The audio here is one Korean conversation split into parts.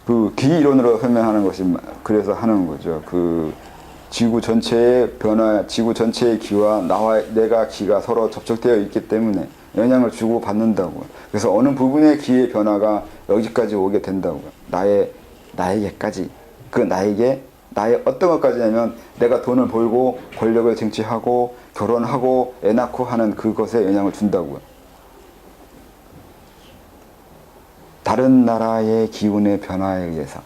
그 기 이론으로 설명하는 것이 그래서 하는 거죠. 그 지구 전체의 변화, 지구 전체의 기와 나와 내가 기가 서로 접촉되어 있기 때문에 영향을 주고 받는다고요. 그래서 어느 부분의 기의 변화가 여기까지 오게 된다고요. 나에게까지. 그 나에게 나의 어떤 것까지냐면 내가 돈을 벌고 권력을 쟁취하고 결혼하고 애 낳고 하는 그것에 영향을 준다고요. 다른 나라의 기운의 변화에 의해서.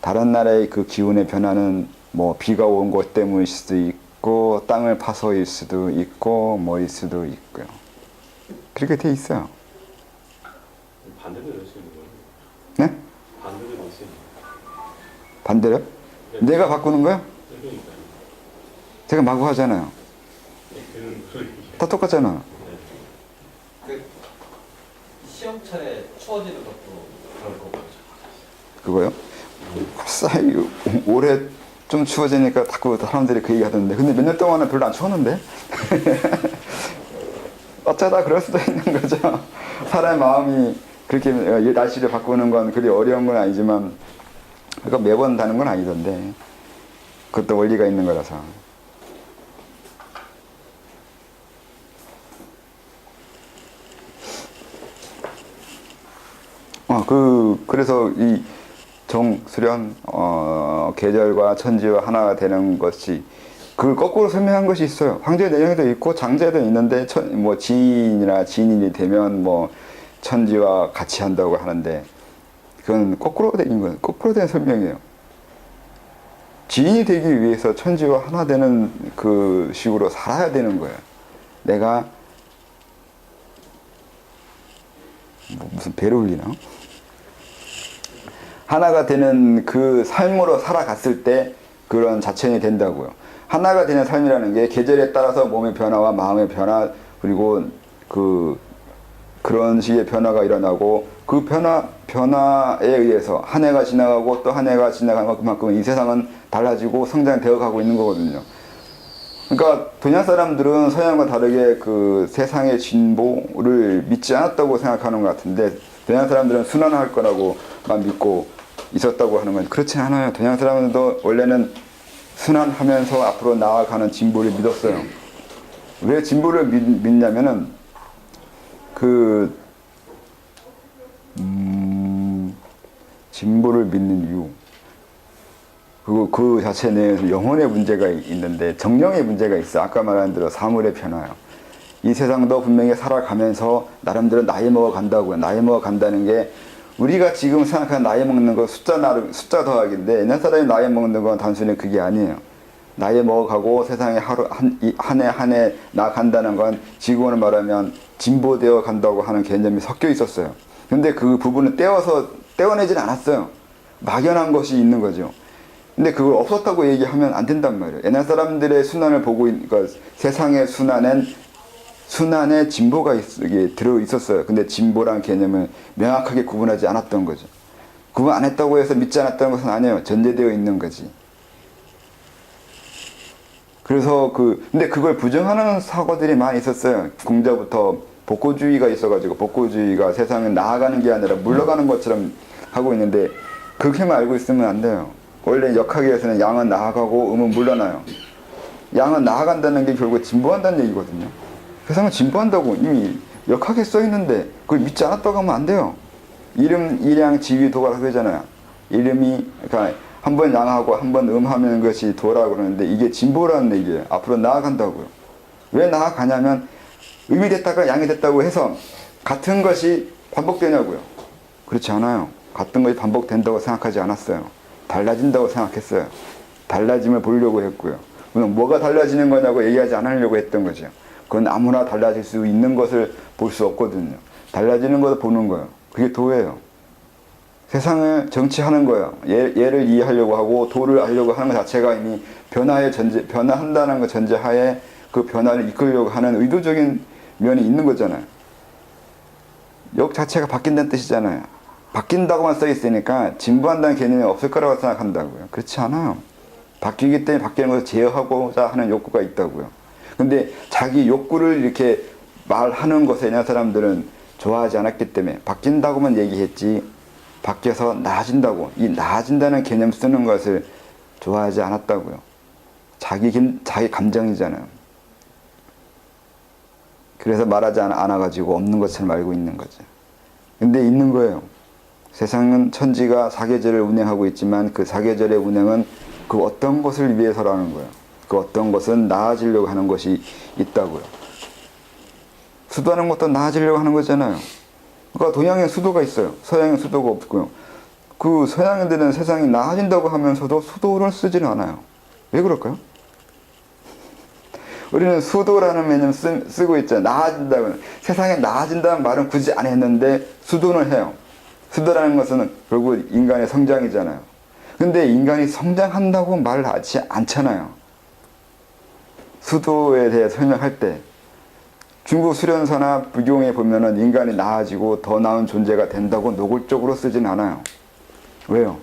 다른 나라의 그 기운의 변화는 뭐 비가 온 것 때문일 수도 있고 땅을 파서일 수도 있고 뭐일 수도 있고요. 그렇게 돼 있어요. 반대로 될 수 있는 거예요? 네? 반대로 될 수 있는 거예요? 반대로? 네. 내가 바꾸는 거야? 그러니까요. 제가 마구 하잖아요. 다 똑같잖아. 그 시험철에 추워지는 것도 그럴 거고. 그거요? 싸이 올해 좀 추워지니까 자꾸 사람들이 그 얘기 하던데 근데 몇 년 동안은 별로 안 추웠는데? 어쩌다 그럴 수도 있는 거죠. 사람의 마음이 그렇게 날씨를 바꾸는 건 그리 어려운 건 아니지만 그거 매번 다는 건 아니던데 그것도 원리가 있는 거라서. 그래서 이 정수련, 계절과 천지와 하나가 되는 것이 그걸 거꾸로 설명한 것이 있어요. 황제의 내용에도 있고 장제에도 있는데 뭐 지인이나 지인이 되면 뭐 천지와 같이 한다고 하는데 그건 거꾸로 된 거예요. 거꾸로 된 설명이에요. 지인이 되기 위해서 천지와 하나 되는 그 식으로 살아야 되는 거예요. 내가 무슨 배를 흘리나? 하나가 되는 그 삶으로 살아갔을 때 그런 자천이 된다고요. 하나가 되는 삶이라는 게 계절에 따라서 몸의 변화와 마음의 변화 그리고 그런 식의 변화가 일어나고 그 변화에 의해서 한 해가 지나가고 또 한 해가 지나가는 만큼 이 세상은 달라지고 성장되어 가고 있는 거거든요. 그러니까 동양 사람들은 서양과 다르게 그 세상의 진보를 믿지 않았다고 생각하는 것 같은데 동양 사람들은 순환할 거라고만 믿고 있었다고 하는 건 그렇지 않아요. 동양 사람들도 원래는 순환하면서 앞으로 나아가는 진보를 믿었어요. 왜 진보를 믿냐면은 진보를 믿는 이유 그 자체 내에서 영혼의 문제가 있는데 정령의 문제가 있어. 아까 말한 대로 사물의 변화요. 이 세상도 분명히 살아가면서 나름대로 나이 먹어 간다고요. 나이 먹어 간다는 게 우리가 지금 생각하는 나이 먹는 거 숫자 더하기인데 옛날 사람이 나이 먹는 건 단순히 그게 아니에요. 나이 먹어가고 세상에 한 해 한 해 나아간다는 건 지구온을 말하면 진보되어 간다고 하는 개념이 섞여 있었어요. 근데 그 부분을 떼어내질 않았어요. 막연한 것이 있는 거죠. 근데 그걸 없었다고 얘기하면 안 된단 말이에요. 옛날 사람들의 순환을 보고 그러니까 세상의 순환에 진보가 들어 있었어요. 근데 진보란 개념을 명확하게 구분하지 않았던 거죠. 구분 안 했다고 해서 믿지 않았다는 것은 아니에요. 전제되어 있는 거지. 그래서 근데 그걸 부정하는 사고들이 많이 있었어요. 공자부터 복고주의가 있어가지고 복고주의가 세상에 나아가는 게 아니라 물러가는 것처럼 하고 있는데 그렇게만 알고 있으면 안 돼요. 원래 역학에서는 양은 나아가고 음은 물러나요. 양은 나아간다는 게 결국 진보한다는 얘기거든요. 세상은 진보한다고 이미 역학에 써 있는데 그걸 믿지 않았다고 하면 안 돼요. 이름, 일양, 지위, 도가 그러잖아요. 이름이 그러니까 한 번 양하고 한 번 음하는 것이 도라고 그러는데 이게 진보라는 얘기예요. 앞으로 나아간다고요. 왜 나아가냐면 음이 됐다가 양이 됐다고 해서 같은 것이 반복되냐고요. 그렇지 않아요. 같은 것이 반복된다고 생각하지 않았어요. 달라진다고 생각했어요. 달라짐을 보려고 했고요. 그럼 뭐가 달라지는 거냐고 얘기하지 않으려고 했던 거죠. 그건 아무나 달라질 수 있는 것을 볼 수 없거든요. 달라지는 것을 보는 거예요. 그게 도예요. 세상을 정치하는 거예요. 얘를 이해하려고 하고 도를 알려고 하는 것 자체가 이미 변화한다는 것 전제하에 그 변화를 이끌려고 하는 의도적인 면이 있는 거잖아요. 역 자체가 바뀐다는 뜻이잖아요. 바뀐다고만 써 있으니까 진보한다는 개념이 없을 거라고 생각한다고요. 그렇지 않아요. 바뀌기 때문에 바뀌는 것을 제어하고자 하는 욕구가 있다고요. 근데 자기 욕구를 이렇게 말하는 것에 옛날 사람들은 좋아하지 않았기 때문에 바뀐다고만 얘기했지 밖에서 나아진다고, 이 나아진다는 개념 쓰는 것을 좋아하지 않았다고요. 자기 감정이잖아요. 그래서 말하지 않아가지고 없는 것처럼 알고 있는 거죠. 근데 있는 거예요. 세상은 천지가 사계절을 운행하고 있지만 그 사계절의 운행은 그 어떤 것을 위해서라는 거예요. 그 어떤 것은 나아지려고 하는 것이 있다고요. 수도하는 것도 나아지려고 하는 거잖아요. 그러니까 동양에 수도가 있어요. 서양에 수도가 없고요. 그 서양인들은 세상이 나아진다고 하면서도 수도를 쓰지는 않아요. 왜 그럴까요? 우리는 수도라는 개념 쓰고 있잖아요. 나아진다고. 세상에 나아진다는 말은 굳이 안 했는데 수도는 해요. 수도라는 것은 결국 인간의 성장이잖아요. 근데 인간이 성장한다고 말하지 않잖아요. 수도에 대해 설명할 때 중국 수련사나 부경에 보면은 인간이 나아지고 더 나은 존재가 된다고 노골적으로 쓰진 않아요. 왜요?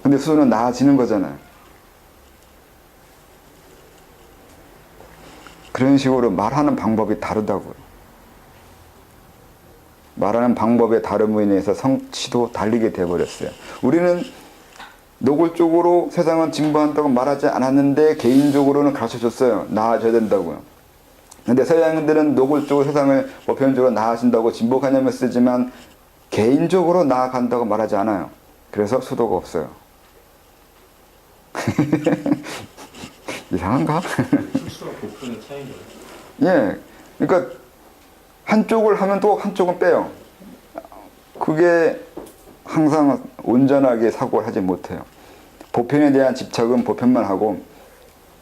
근데 수도는 나아지는 거잖아요. 그런 식으로 말하는 방법이 다르다고요. 말하는 방법의 다름으로 인해서 성취도 다르게 돼버렸어요. 우리는 노골적으로 세상은 진보한다고 말하지 않았는데 개인적으로는 가르쳐줬어요. 나아져야 된다고요. 근데 서양인들은 노골적으로 세상을 보편적으로 나아진다고 진보 개념을 쓰지만 개인적으로 나아간다고 말하지 않아요. 그래서 수도가 없어요. 이상한가? 수수와 복수는 차이인 거예요? 예. 그러니까 한쪽을 하면 또 한쪽은 빼요. 그게 항상 온전하게 사고를 하지 못해요. 보편에 대한 집착은 보편만 하고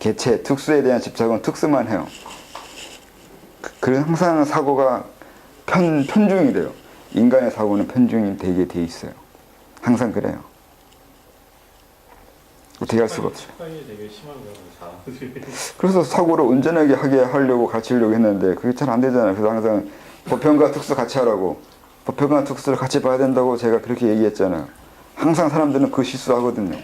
개체, 특수에 대한 집착은 특수만 해요. 그래서 항상 사고가 편중이 돼요. 인간의 사고는 편중이 되게 돼 있어요. 항상 그래요. 어떻게 할 수가 없어요. 습관이 되게 심한 거예요. 사람들이. 그래서 사고를 온전하게 하게 하려고 가르치려고 했는데 그게 잘 안 되잖아요. 그래서 항상 보편과 특수 같이 하라고, 보편과 특수를 같이 봐야 된다고 제가 그렇게 얘기했잖아요. 항상 사람들은 그 실수하거든요.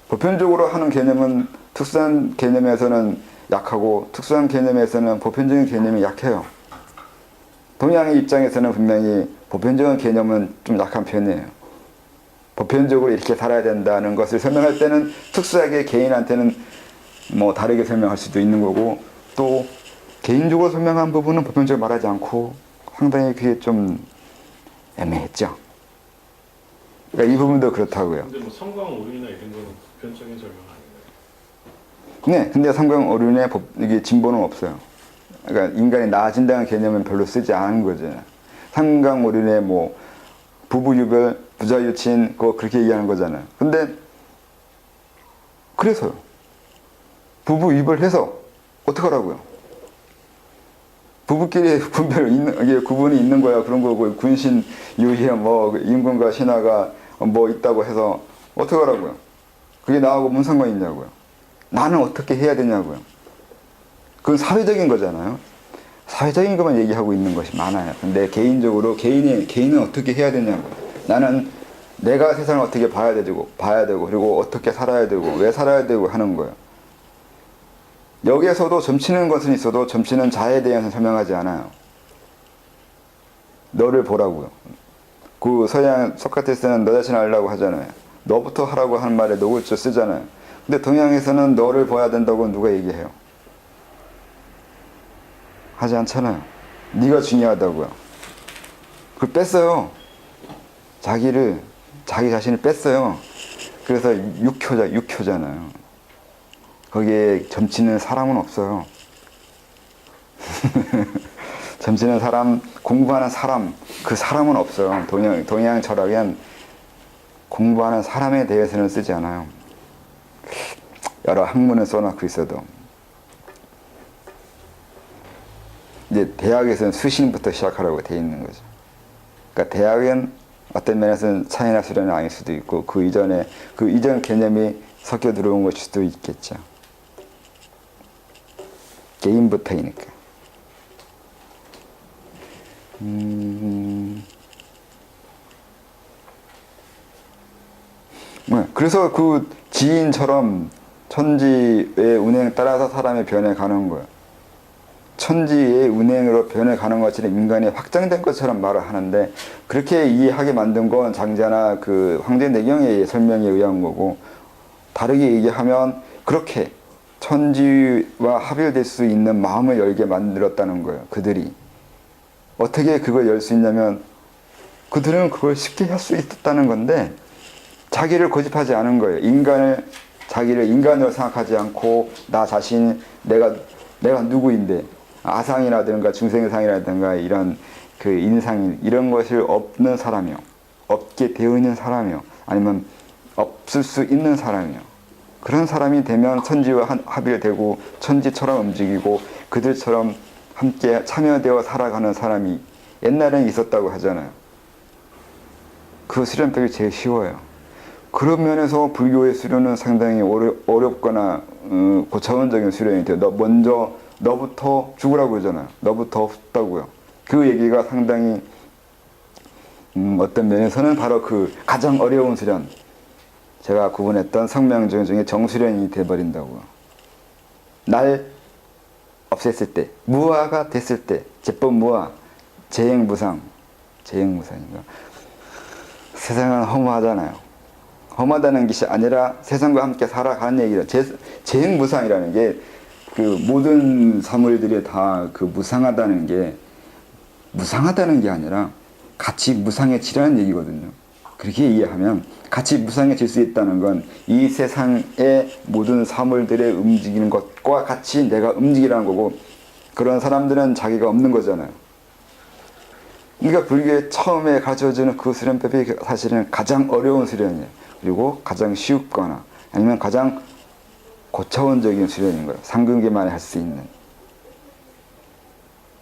보편적으로 하는 개념은 특수한 개념에서는 약하고 특수한 개념에서는 보편적인 개념이 약해요. 동양의 입장에서는 분명히 보편적인 개념은 좀 약한 편이에요. 보편적으로 이렇게 살아야 된다는 것을 설명할 때는 특수하게 개인한테는 뭐 다르게 설명할 수도 있는 거고, 또 개인적으로 설명한 부분은 보편적으로 말하지 않고 상당히 그게 좀 애매했죠. 그러니까 이 부분도 그렇다고요. 근데 뭐 성광 오류나 이런 거는 보편적인 설명 아닌가요? 네, 근데 성경 어른의 이게 진보는 없어요. 그러니까 인간이 나아진다는 개념은 별로 쓰지 않은 거죠. 성경 어른의 뭐 부부유별, 부자유친 그거 그렇게 얘기하는 거잖아요. 근데 그래서요. 부부유별해서 어떡하라고요? 부부끼리 구분이 있는 거야. 그런 거고 군신 유희 뭐 임금과 신하가 뭐 있다고 해서 어떡하라고요? 그게 나하고 무슨 상관이 있냐고요? 나는 어떻게 해야 되냐고요? 그건 사회적인 거잖아요. 사회적인 것만 얘기하고 있는 것이 많아요. 근데 개인적으로 개인은 어떻게 해야 되냐고요. 나는 내가 세상을 어떻게 봐야 되고 그리고 어떻게 살아야 되고 왜 살아야 되고 하는 거예요. 여기에서도 점치는 것은 있어도 점치는 자에 대해서 설명하지 않아요. 너를 보라고요. 그 서양 소크라테스는 너 자신 알라고 하잖아요. 너부터 하라고 하는 말에 노골적 쓰잖아요. 근데 동양에서는 너를 봐야 된다고 누가 얘기해요? 하지 않잖아요. 네가 중요하다고요. 그걸 뺐어요. 자기 자신을 뺐어요. 그래서 육효잖아요. 거기에 점치는 사람은 없어요. 점치는 사람, 공부하는 사람, 그 사람은 없어요. 동양 철학엔 공부하는 사람에 대해서는 쓰지 않아요. 여러 학문을 써놓고 있어도. 이제 대학에서는 수신부터 시작하라고 돼 있는 거죠. 그러니까 대학은 어떤 면에서는 차이나 수련은 아닐 수도 있고 그 이전 개념이 섞여 들어온 것일 수도 있겠죠. 개인부터이니까. 그래서 그 지인처럼 천지의 운행 따라서 사람의 변해 가는 거예요. 천지의 운행으로 변해가는 것처럼 인간이 확장된 것처럼 말을 하는데 그렇게 이해하게 만든 건 장자나 그 황제내경의 설명에 의한 거고 다르게 얘기하면 그렇게 천지와 합일될 수 있는 마음을 열게 만들었다는 거예요. 그들이 어떻게 그걸 열 수 있냐면 그들은 그걸 쉽게 할 수 있었다는 건데 자기를 고집하지 않은 거예요. 자기를 인간으로 생각하지 않고 나 자신 내가 누구인데 아상이라든가 중생상이라든가 이런 그 인상 이런 것을 없는 사람이요, 없게 되어 있는 사람이요, 아니면 없을 수 있는 사람이요. 그런 사람이 되면 천지와 합일되고 천지처럼 움직이고 그들처럼 함께 참여되어 살아가는 사람이 옛날에는 있었다고 하잖아요. 그 수련법이 제일 쉬워요. 그런 면에서 불교의 수련은 상당히 어렵거나 고차원적인 수련이 돼요. 너부터 죽으라고 그러잖아요. 너부터 없다고요. 그 얘기가 상당히 어떤 면에서는 바로 그 가장 어려운 수련, 제가 구분했던 성명정 중에 정수련이 돼버린다고요. 날 없앴을 때, 무아가 됐을 때, 제법무아, 재행무상, 재행무상인가? 세상은 허무하잖아요. 험하다는 것이 아니라 세상과 함께 살아가는 얘기라. 재행무상이라는 게 그 모든 사물들이 다 그 무상하다는 게 아니라 같이 무상해지라는 얘기거든요. 그렇게 이해하면 같이 무상해질 수 있다는 건 이 세상의 모든 사물들의 움직이는 것과 같이 내가 움직이라는 거고 그런 사람들은 자기가 없는 거잖아요. 그러니까 불교의 처음에 가르쳐주는 그 수련법이 사실은 가장 어려운 수련이에요. 그리고 가장 쉽거나 아니면 가장 고차원적인 수련인 거예요. 상근계만에 할 수 있는.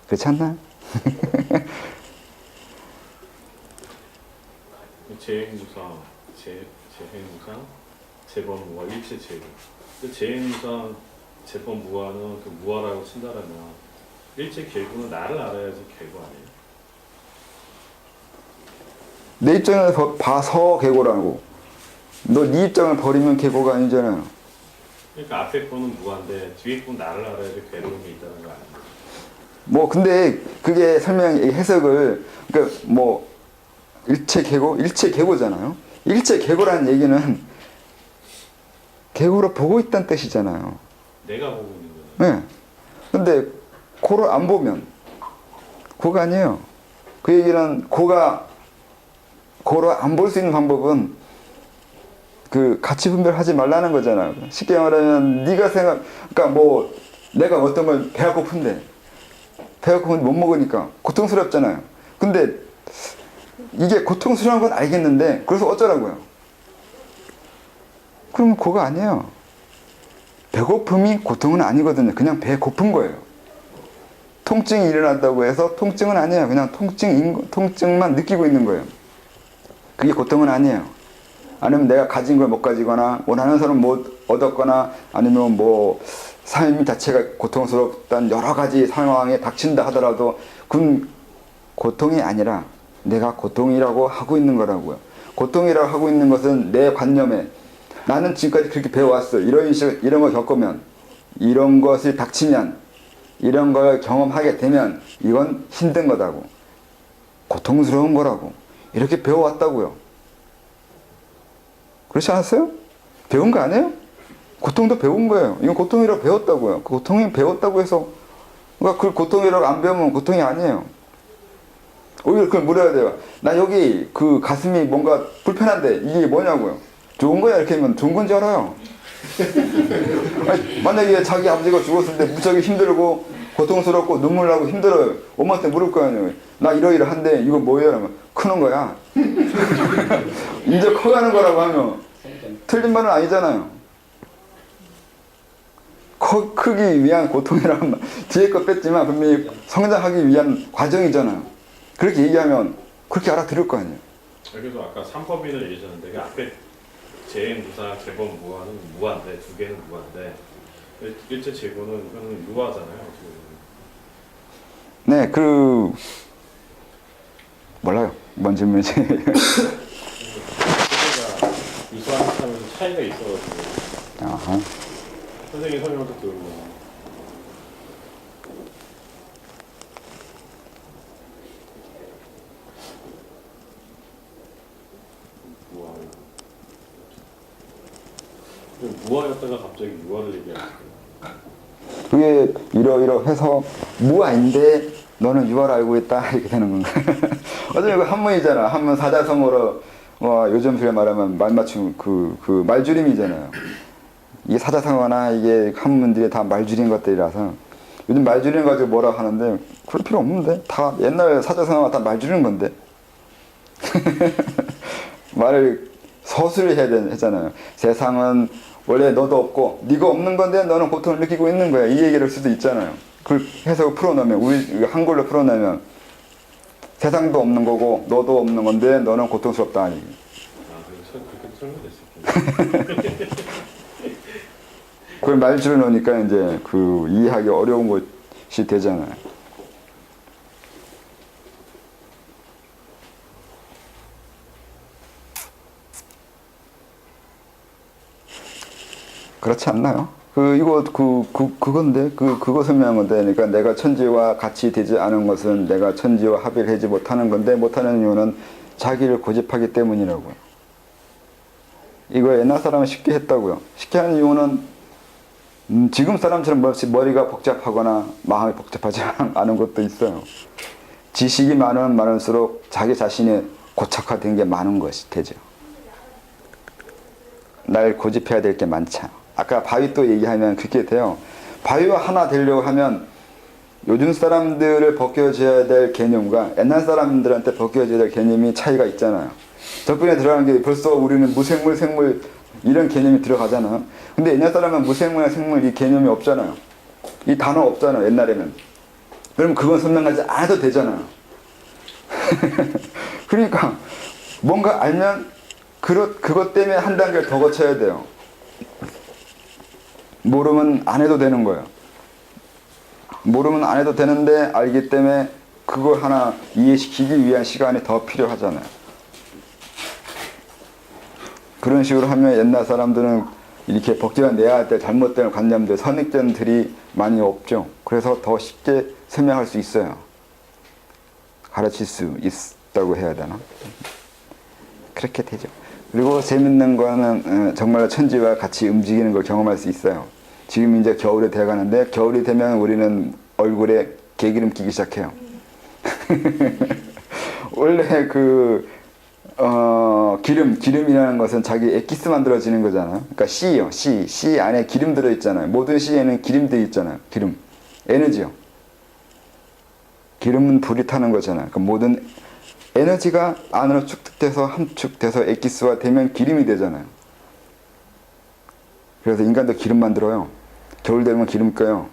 그렇지 않나요? 재행무상, 재행무상, 재범무아, 일체재구. 재행무상, 재범무아는 그 무아라고 친다라면 일체계구는 나를 알아야지 계구 아니에요? 내 입장을 봐서 계고라고. 너 네 입장을 버리면 계고가 아니잖아요. 그러니까 앞에 거는 무아인데 뒤에 거는 나를 알아야지 괴로움이 있다는 거 아니에요? 뭐 근데 그게 해석을 그러니까 뭐 일체계고잖아요. 일체계고라는 얘기는 계고로 보고 있다는 뜻이잖아요. 내가 보고 있는 거예요. 네. 근데 고를 안 보면 고가 아니에요. 그 얘기는 고를 안 볼 수 있는 방법은 그 가치 분별하지 말라는 거잖아요. 쉽게 말하면 그러니까 뭐 내가 어떤 걸 배가 고픈데 못 먹으니까 고통스럽잖아요. 근데 이게 고통스러운 건 알겠는데 그래서 어쩌라고요? 그럼 그거 아니에요. 배고픔이 고통은 아니거든요. 그냥 배 고픈 거예요. 통증이 일어난다고 해서 통증은 아니에요. 그냥 통증만 느끼고 있는 거예요. 그게 고통은 아니에요. 아니면 내가 가진 걸 못 가지거나 원하는 사람 못 얻었거나 아니면 뭐 삶 자체가 고통스럽다는 여러 가지 상황에 닥친다 하더라도 그건 고통이 아니라 내가 고통이라고 하고 있는 거라고요. 고통이라고 하고 있는 것은 내 관념에 나는 지금까지 그렇게 배워왔어. 이런 걸 겪으면 이런 것을 닥치면 이런 걸 경험하게 되면 이건 힘든 거다고. 고통스러운 거라고. 이렇게 배워왔다고요. 그렇지 않았어요? 배운 거 아니에요? 고통도 배운 거예요. 이건 고통이라고 배웠다고요. 그 고통이 배웠다고 해서 그러니까 그 고통이라고 안 배우면 고통이 아니에요. 오히려 그걸 물어야 돼요. 나 여기 그 가슴이 뭔가 불편한데 이게 뭐냐고요. 좋은 거야 이렇게 하면 좋은 건지 알아요. 아니, 만약에 자기 아버지가 죽었을 때 무척 힘들고 고통스럽고 눈물 나고 힘들어요. 엄마한테 물을 거 아니에요. 나 이러이러한데 이거 뭐예요? 하면 크는 거야. 이제 커가는 거라고 하면 틀린 말은 아니잖아요. 크기 위한 고통이라는 말 뒤에 거 뺐지만 분명히 성장하기 위한 과정이잖아요. 그렇게 얘기하면 그렇게 알아들을 거 아니에요. 그래서 아까 삼법인을 얘기하셨는데 그 앞에 재행무상, 재범무아는 무아인데 두 개는 무아인데 일체재구는 이거는 유아잖아요. 네, 몰라요. 뭔 질문이지? 유사한 사람은 차이가 있어가지고 아하. 선생님 설명도 들고 무아였다가 갑자기 유아를 얘기하니까 그게 이러해서 무아인데 너는 유아를 알고 있다 이렇게 되는 건가? 어차피 그 한문이잖아. 한문 사자성어로 요즘 그래 말하면 말맞춤 그 말줄임이잖아요. 이게 사자성어나 이게 한문들이 다 말줄임 것들이라서 요즘 말줄임 가지고 뭐라 하는데 그럴 필요 없는데 다 옛날 사자성어가 다 말줄임 건데 말을 서술을 해야 했잖아요. 세상은 원래 너도 없고 네가 없는 건데 너는 고통을 느끼고 있는 거야. 이 얘기를 할 수도 있잖아요. 그걸 해석을 풀어놓으면 우리 한글로 풀어놓으면 세상도 없는 거고 너도 없는 건데 너는 고통스럽다 아니. 그렇게 설명됐었군요. 그걸 말줄을 놓으니까 이제 그 이해하기 어려운 것이 되잖아요. 그렇지 않나요? 그건데, 그거 설명한 건데, 그러니까 내가 천지와 같이 되지 않은 것은 내가 천지와 합의를 하지 못하는 건데, 못하는 이유는 자기를 고집하기 때문이라고요. 이거 옛날 사람은 쉽게 했다고요. 쉽게 하는 이유는, 지금 사람처럼 머리가 복잡하거나 마음이 복잡하지 않은 것도 있어요. 지식이 많으면 많을수록 자기 자신이 고착화된 게 많은 것이 되죠. 날 고집해야 될 게 많죠. 아까 바위 또 얘기하면 그렇게 돼요. 바위와 하나 되려고 하면 요즘 사람들을 벗겨줘야 될 개념과 옛날 사람들한테 벗겨줘야 될 개념이 차이가 있잖아요. 덕분에 들어가는 게 벌써 우리는 무생물, 생물 이런 개념이 들어가잖아요. 근데 옛날 사람은 무생물이나 생물 이 개념이 없잖아요. 이 단어 없잖아요. 옛날에는. 그럼 그건 설명하지 않아도 되잖아요. 그러니까 뭔가 알면 그것 때문에 한 단계를 더 거쳐야 돼요. 모르면 안 해도 되는 거예요. 모르면 안 해도 되는데 알기 때문에 그걸 하나 이해시키기 위한 시간이 더 필요하잖아요. 그런 식으로 하면 옛날 사람들은 이렇게 복잡내야 할 때 잘못된 관념들, 선입견들이 많이 없죠. 그래서 더 쉽게 설명할 수 있어요. 가르칠 수 있다고 해야 되나? 그렇게 되죠. 그리고 재밌는 거는 정말 천지와 같이 움직이는 걸 경험할 수 있어요. 지금 이제 겨울이 돼가는데 겨울이 되면 우리는 얼굴에 개기름 끼기 시작해요. 원래 기름이라는 것은 자기 엑기스 만들어지는 거잖아요. 그러니까 씨요, 씨 안에 기름 들어있잖아요. 모든 씨에는 기름 들어있잖아요. 기름, 에너지요. 기름은 불이 타는 거잖아요. 그러니까 모든 에너지가 안으로 축적돼서 함축돼서 엑기스화 되면 기름이 되잖아요. 그래서 인간도 기름 만들어요. 겨울 되면 기름 껴요.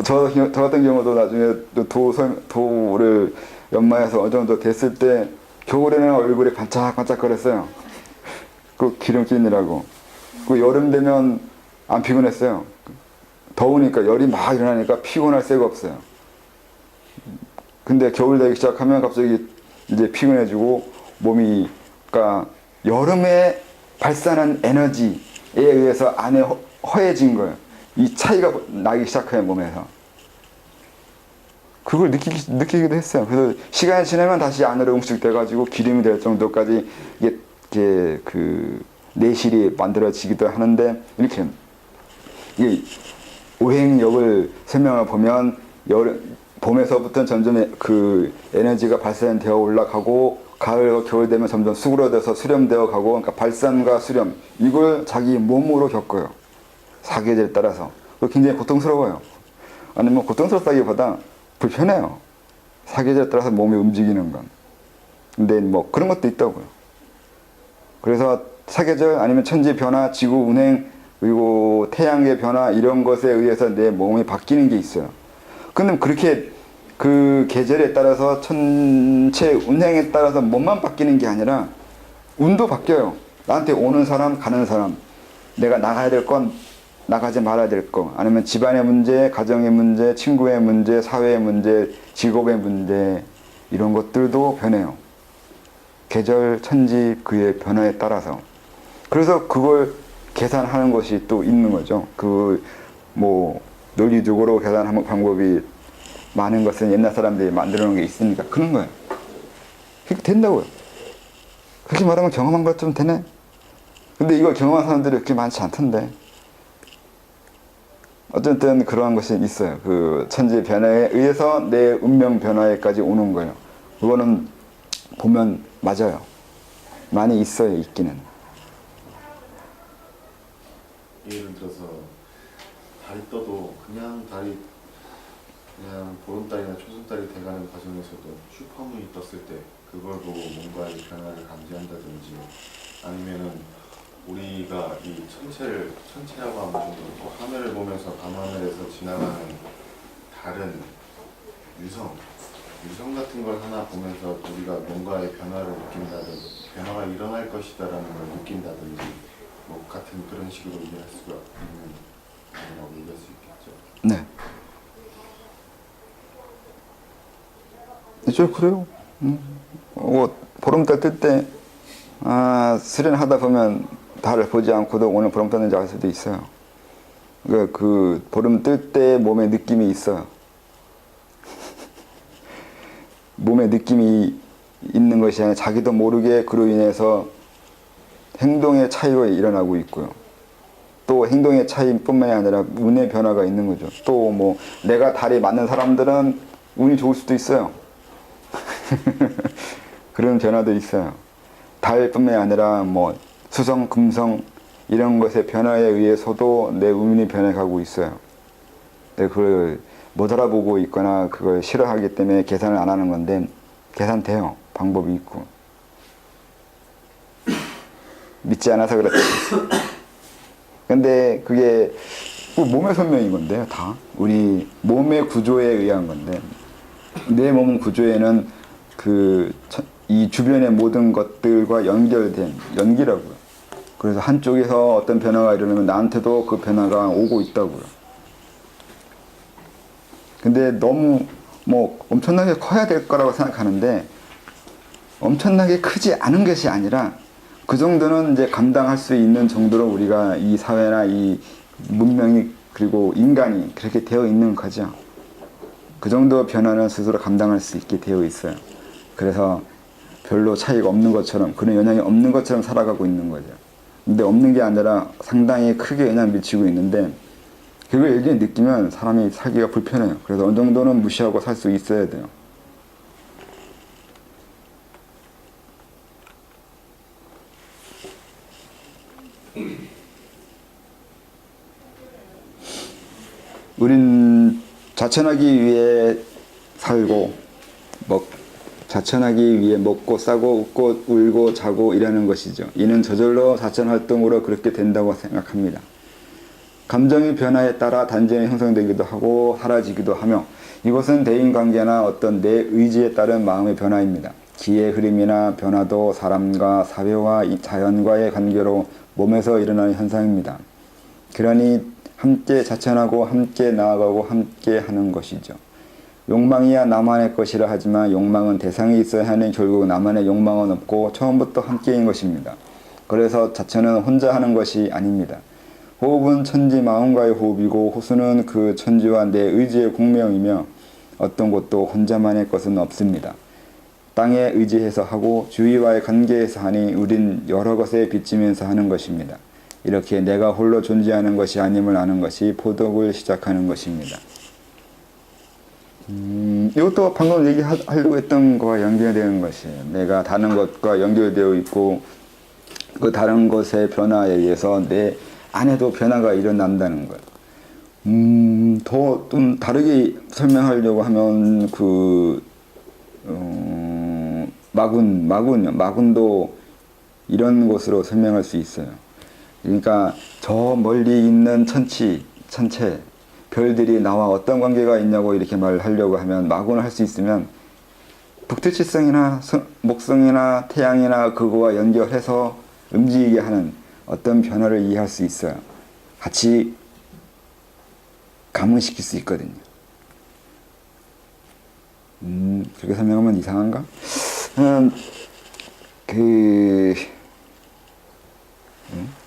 저 같은 경우도 나중에 도를 연마해서 어느 정도 됐을 때 겨울에는 얼굴이 반짝반짝거렸어요. 그 기름 끼느라고. 그 여름 되면 안 피곤했어요. 더우니까 열이 막 일어나니까 피곤할 새가 없어요. 근데 겨울 되기 시작하면 갑자기 이제 피곤해지고 몸이, 그러니까 여름에 발산한 에너지에 의해서 안에 허해진 거예요. 이 차이가 나기 시작해요, 몸에서. 그걸 느끼기도 했어요. 그래서 시간이 지나면 다시 안으로 응축돼가지고 기름이 될 정도까지 이게 내실이 만들어지기도 하는데, 이렇게 이게 오행력을 설명을 보면 봄에서부터 점점 그 에너지가 발산되어 올라가고 가을, 겨울 되면 점점 수그러져서 수렴되어 가고, 그러니까 발산과 수렴 이걸 자기 몸으로 겪어요. 사계절에 따라서. 굉장히 고통스러워요. 아니면 고통스럽다기보다 불편해요. 사계절에 따라서 몸이 움직이는 건. 근데 뭐 그런 것도 있다고요. 그래서 사계절 아니면 천지 변화, 지구 운행, 그리고 태양의 변화 이런 것에 의해서 내 몸이 바뀌는 게 있어요. 근데 그렇게 그 계절에 따라서 천체 운행에 따라서 몸만 바뀌는 게 아니라 운도 바뀌어요. 나한테 오는 사람, 가는 사람, 내가 나가야 될 건, 나가지 말아야 될 거, 아니면 집안의 문제, 가정의 문제, 친구의 문제, 사회의 문제, 직업의 문제 이런 것들도 변해요. 계절, 천지 그의 변화에 따라서. 그래서 그걸 계산하는 것이 또 있는 거죠. 논리적으로 계산하는 방법이 많은 것은 옛날 사람들이 만들어 놓은 게 있으니까 그런 거예요. 그렇게 된다고요. 그렇게 말하면 경험한 것좀 되네. 근데 이걸 경험한 사람들이 그렇게 많지 않던데. 어쨌든 그러한 것이 있어요. 그 천지 변화에 의해서 내 운명 변화에까지 오는 거예요. 그거는 보면 맞아요. 많이 있어요, 있기는. 예를 들어서 달이 떠도 그냥 달이 그냥 보름달이나 초승달이 돼가는 과정에서도 슈퍼문이 떴을 때 그걸 보고 뭔가의 변화를 감지한다든지 아니면은 우리가 이 천체라고 하면 좀 하늘을 보면서 밤하늘에서 지나가는 다른 유성 같은 걸 하나 보면서 우리가 뭔가의 변화를 느낀다든지 변화가 일어날 것이다라는 걸 느낀다든지 뭐 같은 그런 식으로 이해할 수가 있는 거라고 얘기할 수 있겠죠. 네. 저 그래요. 보름달 뜰 때 수련하다 보면 달을 보지 않고도 오늘 보름 떴는지 알 수도 있어요. 그 보름 뜰 때 몸에 느낌이 있어요. 몸에 느낌이 있는 것이 아니라 자기도 모르게 그로 인해서 행동의 차이가 일어나고 있고요. 또 행동의 차이뿐만이 아니라 운의 변화가 있는 거죠. 또 뭐 내가 달이 맞는 사람들은 운이 좋을 수도 있어요. 그런 변화도 있어요. 달뿐만이 아니라 뭐 수성, 금성 이런 것의 변화에 의해서도 내 운이 변해가고 있어요. 근데 그걸 못 알아보고 있거나 그걸 싫어하기 때문에 계산을 안 하는 건데 계산돼요. 방법이 있고. 믿지 않아서 그렇지. 근데 그게 몸의 선명인 건데요. 다 우리 몸의 구조에 의한 건데 내 몸 구조에는 이 주변의 모든 것들과 연결된 연기라고요. 그래서 한쪽에서 어떤 변화가 일어나면 나한테도 그 변화가 오고 있다고요. 근데 너무 뭐 엄청나게 커야 될 거라고 생각하는데 엄청나게 크지 않은 것이 아니라 그 정도는 이제 감당할 수 있는 정도로 우리가 이 사회나 이 문명이 그리고 인간이 그렇게 되어 있는 거죠. 그 정도 변화는 스스로 감당할 수 있게 되어 있어요. 그래서 별로 차이가 없는 것처럼 그런 영향이 없는 것처럼 살아가고 있는 거죠. 근데 없는 게 아니라 상당히 크게 영향을 미치고 있는데 그걸 일일이 느끼면 사람이 살기가 불편해요. 그래서 어느 정도는 무시하고 살 수 있어야 돼요. 우린 자천하기 위해 살고 자천하기 위해 먹고 싸고 웃고 울고 자고 일하는 것이죠. 이는 저절로 자천활동으로 그렇게 된다고 생각합니다. 감정의 변화에 따라 단전이 형성되기도 하고 사라지기도 하며 이것은 대인관계나 어떤 내 의지에 따른 마음의 변화입니다. 기의 흐름이나 변화도 사람과 사회와 자연과의 관계로 몸에서 일어나는 현상입니다. 그러니 함께 자천하고 함께 나아가고 함께 하는 것이죠. 욕망이야 나만의 것이라 하지만 욕망은 대상이 있어야 하니 결국 나만의 욕망은 없고 처음부터 함께인 것입니다. 그래서 자천은 혼자 하는 것이 아닙니다. 호흡은 천지 마음과의 호흡이고 호수는 그 천지와 내 의지의 공명이며 어떤 것도 혼자만의 것은 없습니다. 땅에 의지해서 하고 주위와의 관계에서 하니 우린 여러 것에 빚지면서 하는 것입니다. 이렇게 내가 홀로 존재하는 것이 아님을 아는 것이 포덕을 시작하는 것입니다. 이것도 방금 얘기하려고 했던 거와 연결되는 것이에요. 내가 다른 것과 연결되어 있고 그 다른 것의 변화에 의해서 내 안에도 변화가 일어난다는 거예요. 더 좀 다르게 설명하려고 하면 마군도 이런 것으로 설명할 수 있어요. 그러니까 저 멀리 있는 천체 별들이 나와 어떤 관계가 있냐고 이렇게 말을 하려고 하면 마군을 할 수 있으면 북두칠성이나 목성이나 태양이나 그거와 연결해서 움직이게 하는 어떤 변화를 이해할 수 있어요. 같이 감흥시킬 수 있거든요. 그렇게 설명하면 이상한가?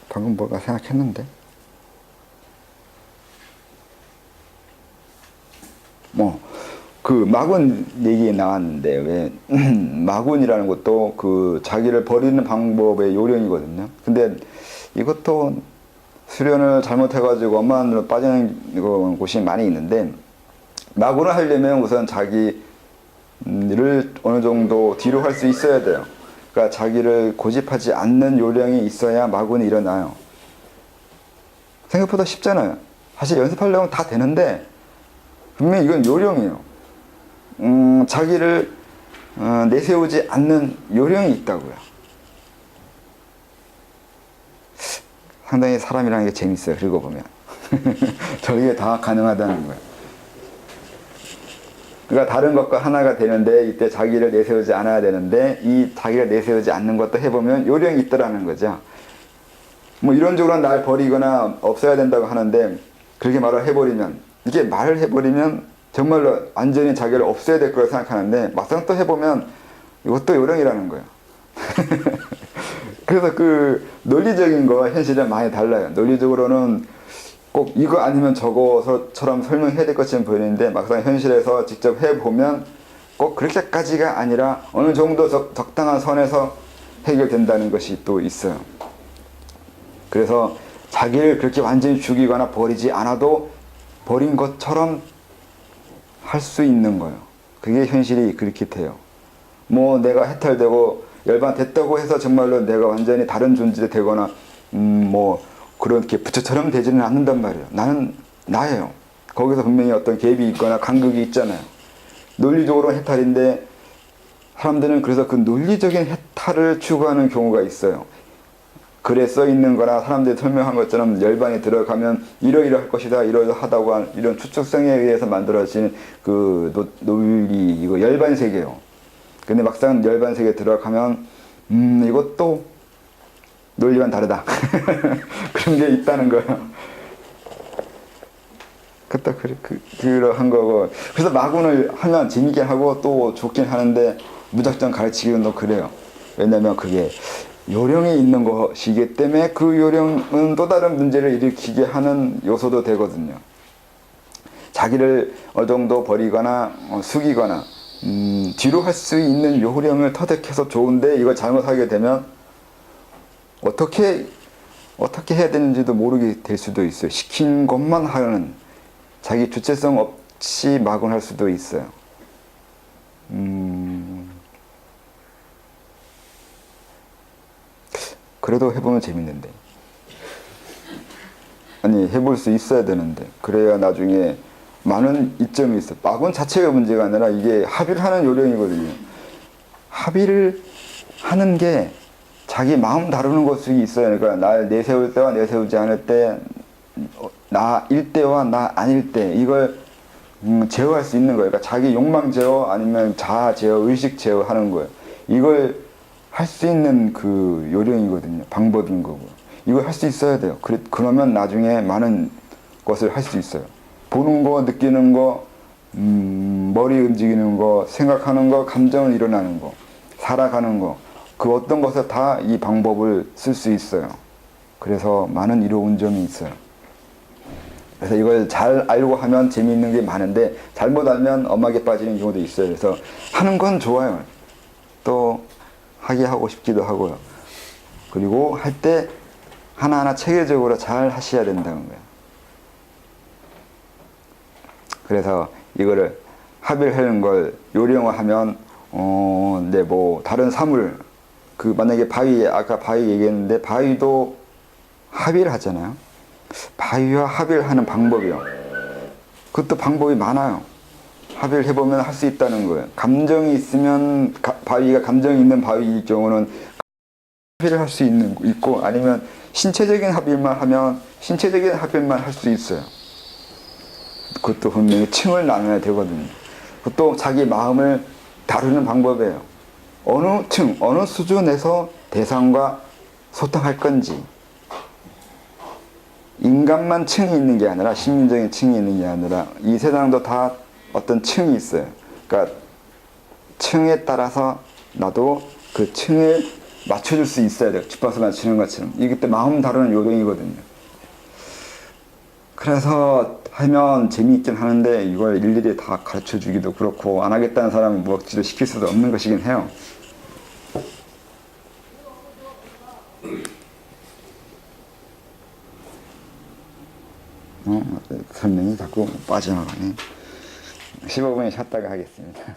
방금 뭐가 생각했는데 마군 얘기 나왔는데 왜 마군이라는 것도 그 자기를 버리는 방법의 요령이거든요. 근데 이것도 수련을 잘못해가지고 엄마한테로 빠지는 곳이 많이 있는데, 마구를 하려면 우선 자기를 어느 정도 뒤로 할 수 있어야 돼요. 그러니까 자기를 고집하지 않는 요령이 있어야 마구는 일어나요. 생각보다 쉽잖아요. 사실 연습하려면 다 되는데 분명히 이건 요령이에요. 자기를 내세우지 않는 요령이 있다고요. 상당히 사람이라는 게 재밌어요. 읽어보면. 저게 다 가능하다는 거예요. 그러니까 다른 것과 하나가 되는데 이때 자기를 내세우지 않아야 되는데 이 자기를 내세우지 않는 것도 해보면 요령이 있더라는 거죠. 뭐 이론적으로 날 버리거나 없어야 된다고 하는데 그렇게 말을 해버리면, 이게 말을 해버리면 정말로 완전히 자기를 없애야 될 거라고 생각하는데 막상 또 해보면 이것도 요령이라는 거예요. 그래서 그 논리적인 거와 현실은 많이 달라요. 논리적으로는 꼭 이거 아니면 저거처럼 설명해야 될 것처럼 보이는데 막상 현실에서 직접 해보면 꼭 그렇게까지가 아니라 어느 정도 적당한 선에서 해결된다는 것이 또 있어요. 그래서 자기를 그렇게 완전히 죽이거나 버리지 않아도 버린 것처럼 할 수 있는 거예요. 그게 현실이 그렇게 돼요. 뭐 내가 해탈되고 열반됐다고 해서 정말로 내가 완전히 다른 존재 되거나 뭐 그렇게 부처처럼 되지는 않는단 말이에요. 나는 나예요. 거기서 분명히 어떤 갭이 있거나 간극이 있잖아요. 논리적으로 해탈인데 사람들은 그래서 그 논리적인 해탈을 추구하는 경우가 있어요. 글에 써 있는 거나 사람들이 설명한 것처럼 열반이 들어가면 이러이러할 것이다, 이러이러하다고 한 이런 추측성에 의해서 만들어진 그 논리, 이거 열반 세계예요. 근데 막상 열반 세계에 들어가면 이것도 논리만 다르다. 그런 게 있다는 거예요. 그때 그러한 거고. 그래서 마군을 하면 재밌게 하고 또 좋긴 하는데 무작정 가르치기는 또 그래요. 왜냐면 그게 요령이 있는 것이기 때문에 그 요령은 또 다른 문제를 일으키게 하는 요소도 되거든요. 자기를 어느 정도 버리거나 숙이거나 뒤로 할 수 있는 요령을 터득해서 좋은데 이걸 잘못하게 되면 어떻게 해야 되는지도 모르게 될 수도 있어요. 시킨 것만 하는, 자기 주체성 없이 마군할 수도 있어요. 그래도 해보면 재밌는데. 아니, 해볼 수 있어야 되는데. 그래야 나중에 많은 이점이 있어요. 마군 자체가 문제가 아니라 이게 합의를 하는 요령이거든요. 합의를 하는 게 자기 마음 다루는 것이 있어요. 그러니까 날 내세울 때와 내세우지 않을 때, 나일 때와 나 아닐 때, 이걸 제어할 수 있는 거예요. 그러니까 자기 욕망 제어 아니면 자아 제어, 의식 제어 하는 거예요. 이걸 할 수 있는 그 요령이거든요. 방법인 거고. 이걸 할 수 있어야 돼요. 그러면 나중에 많은 것을 할 수 있어요. 보는 거, 느끼는 거, 머리 움직이는 거, 생각하는 거, 감정을 일어나는 거, 살아가는 거, 그 어떤 것을 다 이 방법을 쓸 수 있어요. 그래서 많은 이로운 점이 있어요. 그래서 이걸 잘 알고 하면 재미있는 게 많은데 잘못 알면 엄하게 빠지는 경우도 있어요. 그래서 하는 건 좋아요. 또 하게 하고 싶기도 하고요. 그리고 할 때 하나하나 체계적으로 잘 하셔야 된다는 거예요. 그래서 이거를 합의를 하는 걸 요령화하면 네, 뭐 다른 사물, 그 만약에 바위, 아까 바위 얘기했는데 바위도 합의를 하잖아요. 바위와 합의를 하는 방법이요. 그것도 방법이 많아요. 합의를 해보면 할 수 있다는 거예요. 감정이 있으면 바위가 감정이 있는 바위일 경우는 합의를 할 수 있고 아니면 신체적인 합의만 하면 신체적인 합의만 할 수 있어요. 그것도 분명히 층을 나눠야 되거든요. 그것도 자기 마음을 다루는 방법이에요. 어느 층, 어느 수준에서 대상과 소통할 건지. 인간만 층이 있는 게 아니라 심리적인 층이 있는 게 아니라 이 세상도 다 어떤 층이 있어요. 그러니까 층에 따라서 나도 그 층을 맞춰줄 수 있어야 돼요. 주파수 맞추는 것처럼. 이게 그때 마음 다루는 요령이거든요. 그래서 하면 재미있긴 하는데 이걸 일일이 다 가르쳐 주기도 그렇고 안 하겠다는 사람은 뭐 억지로 시킬 수도 없는 것이긴 해요. 설명이 자꾸 빠져나가네. 15분에 쉬었다가 하겠습니다.